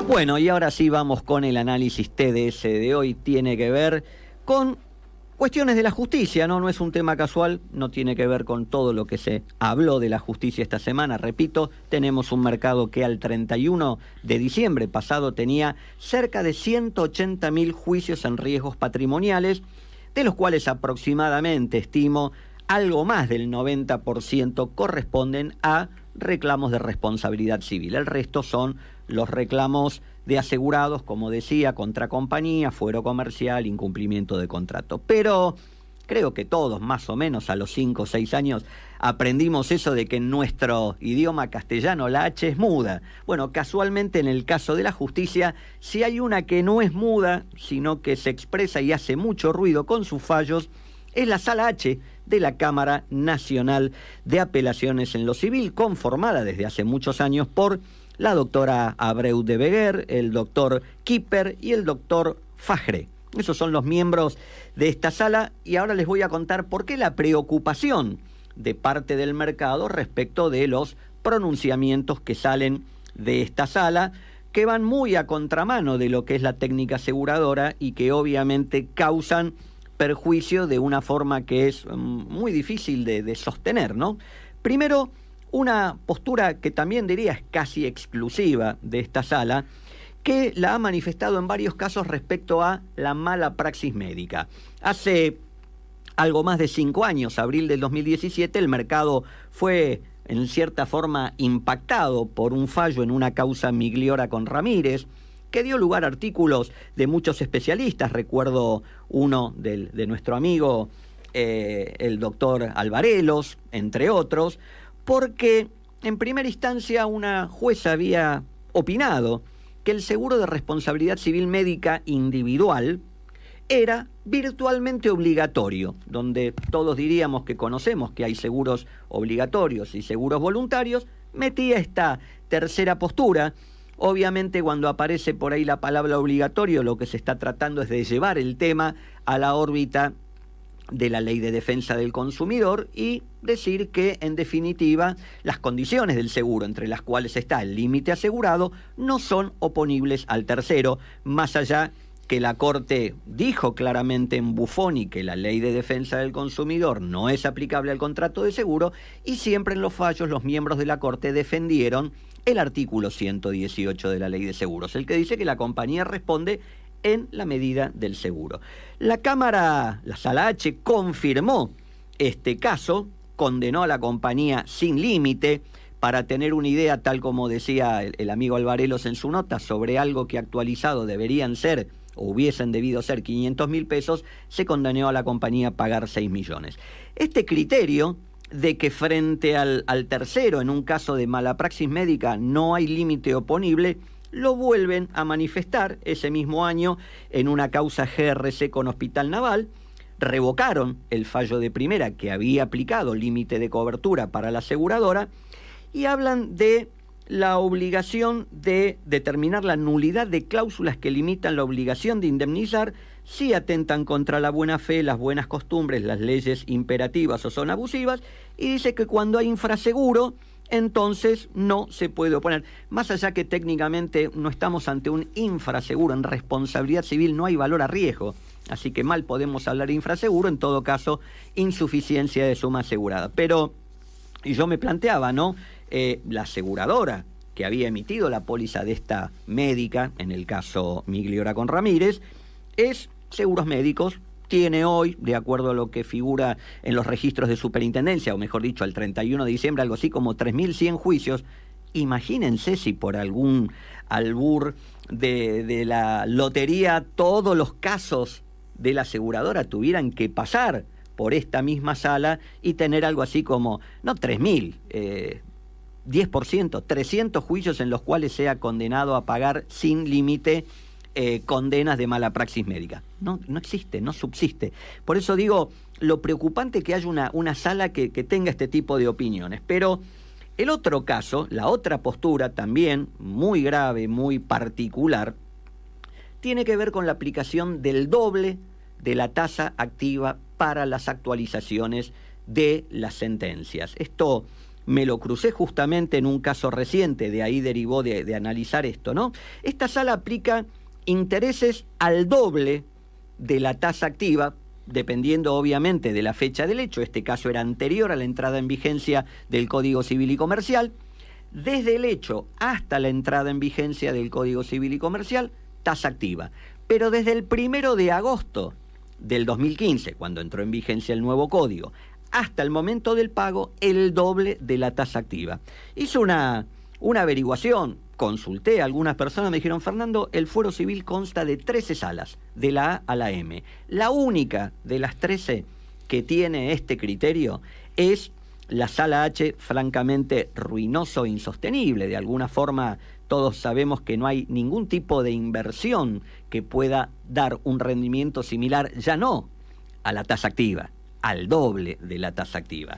Bueno, y ahora sí vamos con el análisis TDS de hoy. Tiene que ver con cuestiones de la justicia, ¿no? No es un tema casual, no tiene que ver con todo lo que se habló de la justicia esta semana. Repito, tenemos un mercado que al 31 de diciembre pasado tenía cerca de 180.000 juicios en riesgos patrimoniales, de los cuales aproximadamente, estimo, algo más del 90% corresponden a reclamos de responsabilidad civil. El resto son los reclamos de asegurados, como decía, contra compañía, fuero comercial, incumplimiento de contrato. Pero creo que todos, más o menos, a los 5 o 6 años, aprendimos eso de que en nuestro idioma castellano la H es muda. Bueno, casualmente en el caso de la justicia, si hay una que no es muda, sino que se expresa y hace mucho ruido con sus fallos, es la Sala H de la Cámara Nacional de Apelaciones en lo Civil, conformada desde hace muchos años por la doctora Abreu de Beguer, el doctor Kipper y el doctor Fajre. Esos son los miembros de esta sala, y ahora les voy a contar por qué la preocupación de parte del mercado respecto de los pronunciamientos que salen de esta sala, que van muy a contramano de lo que es la técnica aseguradora y que obviamente causan perjuicio de una forma que es muy difícil de sostener, ¿no? Primero, una postura que también diría es casi exclusiva de esta sala, que la ha manifestado en varios casos respecto a la mala praxis médica. Hace algo más de 5 años, abril del 2017, el mercado fue en cierta forma impactado por un fallo en una causa Migliora con Ramírez, que dio lugar a artículos de muchos especialistas. Recuerdo uno de nuestro amigo, el doctor Alvarelos, entre otros, porque en primera instancia una jueza había opinado que el seguro de responsabilidad civil médica individual era virtualmente obligatorio, donde todos diríamos que conocemos que hay seguros obligatorios y seguros voluntarios, metía esta tercera postura. Obviamente, cuando aparece por ahí la palabra obligatorio, lo que se está tratando es de llevar el tema a la órbita de la Ley de Defensa del Consumidor y decir que, en definitiva, las condiciones del seguro, entre las cuales está el límite asegurado, no son oponibles al tercero, más allá que la Corte dijo claramente en Buffoni que la Ley de Defensa del Consumidor no es aplicable al contrato de seguro, y siempre en los fallos los miembros de la Corte defendieron el artículo 118 de la Ley de Seguros, el que dice que la compañía responde en la medida del seguro. La Sala H, confirmó este caso, condenó a la compañía sin límite. Para tener una idea, tal como decía el amigo Alvarelos en su nota, sobre algo que actualizado deberían ser o hubiesen debido ser 500.000 pesos, se condenó a la compañía a pagar 6 millones. Este criterio de que frente al tercero, en un caso de mala praxis médica, no hay límite oponible, lo vuelven a manifestar ese mismo año en una causa GRC con Hospital Naval. Revocaron el fallo de primera que había aplicado límite de cobertura para la aseguradora y hablan de la obligación de determinar la nulidad de cláusulas que limitan la obligación de indemnizar si atentan contra la buena fe, las buenas costumbres, las leyes imperativas o son abusivas, y dice que cuando hay infraseguro, entonces no se puede oponer. Más allá que técnicamente no estamos ante un infraseguro, en responsabilidad civil no hay valor a riesgo, así que mal podemos hablar de infraseguro, en todo caso insuficiencia de suma asegurada. Pero, y yo me planteaba, ¿no? La aseguradora que había emitido la póliza de esta médica, en el caso Migliora con Ramírez, es Seguros Médicos. Tiene hoy, de acuerdo a lo que figura en los registros de superintendencia, o mejor dicho, al 31 de diciembre, algo así como 3.100 juicios. Imagínense si por algún albur de la lotería todos los casos de la aseguradora tuvieran que pasar por esta misma sala y tener algo así como, no 3.000, 10%, 300 juicios en los cuales sea condenado a pagar sin límite condenas de mala praxis médica. No existe, no subsiste. Por eso digo, lo preocupante que haya una sala que tenga este tipo de opiniones. Pero el otro caso, la otra postura, también muy grave, muy particular, tiene que ver con la aplicación del doble de la tasa activa para las actualizaciones de las sentencias. Esto me lo crucé justamente en un caso reciente, de ahí derivó de analizar esto, ¿no? Esta sala aplica intereses al doble de la tasa activa, dependiendo obviamente de la fecha del hecho. Este caso era anterior a la entrada en vigencia del Código Civil y Comercial. Desde el hecho hasta la entrada en vigencia del Código Civil y Comercial, tasa activa. Pero desde el 1 de agosto del 2015, cuando entró en vigencia el nuevo código, hasta el momento del pago, el doble de la tasa activa. Hice una averiguación, consulté a algunas personas, me dijeron: Fernando, el fuero civil consta de 13 salas, de la A a la M. La única de las 13 que tiene este criterio es la sala H, francamente ruinoso e insostenible. De alguna forma todos sabemos que no hay ningún tipo de inversión que pueda dar un rendimiento similar, ya no a la tasa activa, al doble de la tasa activa.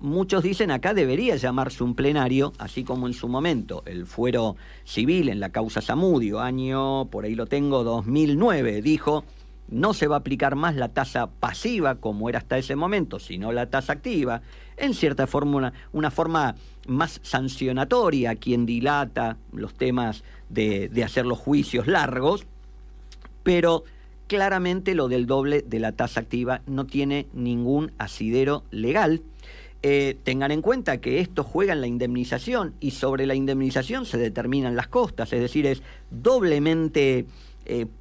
Muchos dicen acá debería llamarse un plenario, así como en su momento el fuero civil en la causa Zamudio, año, por ahí lo tengo, 2009, dijo: no se va a aplicar más la tasa pasiva como era hasta ese momento, sino la tasa activa, en cierta forma una forma más sancionatoria a quien dilata los temas de hacer los juicios largos, pero claramente lo del doble de la tasa activa no tiene ningún asidero legal. Tengan en cuenta que esto juega en la indemnización, y sobre la indemnización se determinan las costas, es decir, es doblemente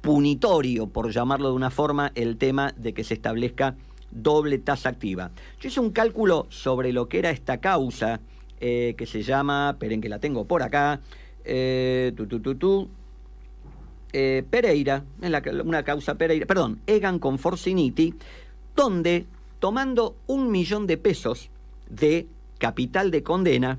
punitorio, por llamarlo de una forma, el tema de que se establezca doble tasa activa. Yo hice un cálculo sobre lo que era esta causa, que se llama, esperen que la tengo por acá, Pereira, una causa Pereira, perdón, Egan con Forciniti, donde, tomando 1 millón de pesos de capital de condena,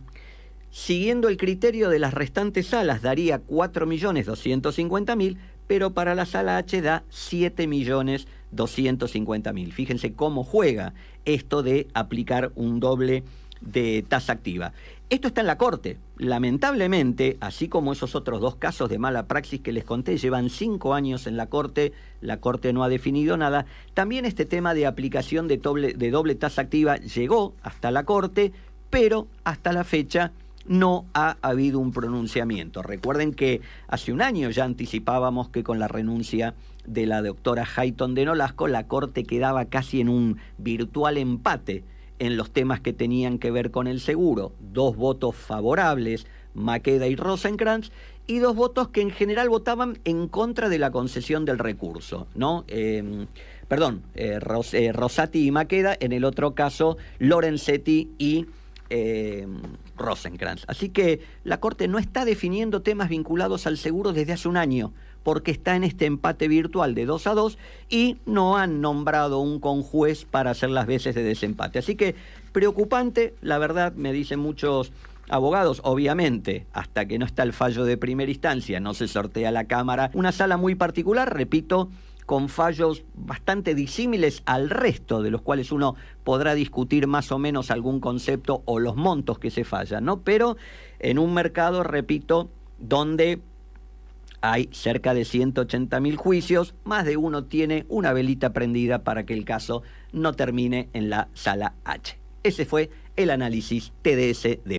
siguiendo el criterio de las restantes salas, daría 4.250.000, pero para la sala H da 7.250.000. Fíjense cómo juega esto de aplicar un doble de tasa activa. Esto está en la Corte. Lamentablemente, así como esos otros 2 casos de mala praxis que les conté, llevan 5 años en la Corte no ha definido nada. También este tema de aplicación de doble tasa activa llegó hasta la Corte, pero hasta la fecha no ha habido un pronunciamiento. Recuerden que hace un año ya anticipábamos que con la renuncia de la doctora Hayton de Nolasco, la Corte quedaba casi en un virtual empate en los temas que tenían que ver con el seguro. 2 votos favorables, Maqueda y Rosenkrantz, y 2 votos que en general votaban en contra de la concesión del recurso, ¿no? Rosati y Maqueda, en el otro caso Lorenzetti y Rosenkrantz. Así que la Corte no está definiendo temas vinculados al seguro desde hace un año, porque está en este empate virtual de 2-2 y no han nombrado un conjuez para hacer las veces de desempate. Así que preocupante, la verdad, me dicen muchos abogados, obviamente, hasta que no está el fallo de primera instancia, no se sortea la Cámara. Una sala muy particular, repito, con fallos bastante disímiles al resto, de los cuales uno podrá discutir más o menos algún concepto o los montos que se fallan, ¿no? Pero en un mercado, repito, donde hay cerca de 180.000 juicios, más de uno tiene una velita prendida para que el caso no termine en la sala H. Ese fue el análisis TDS de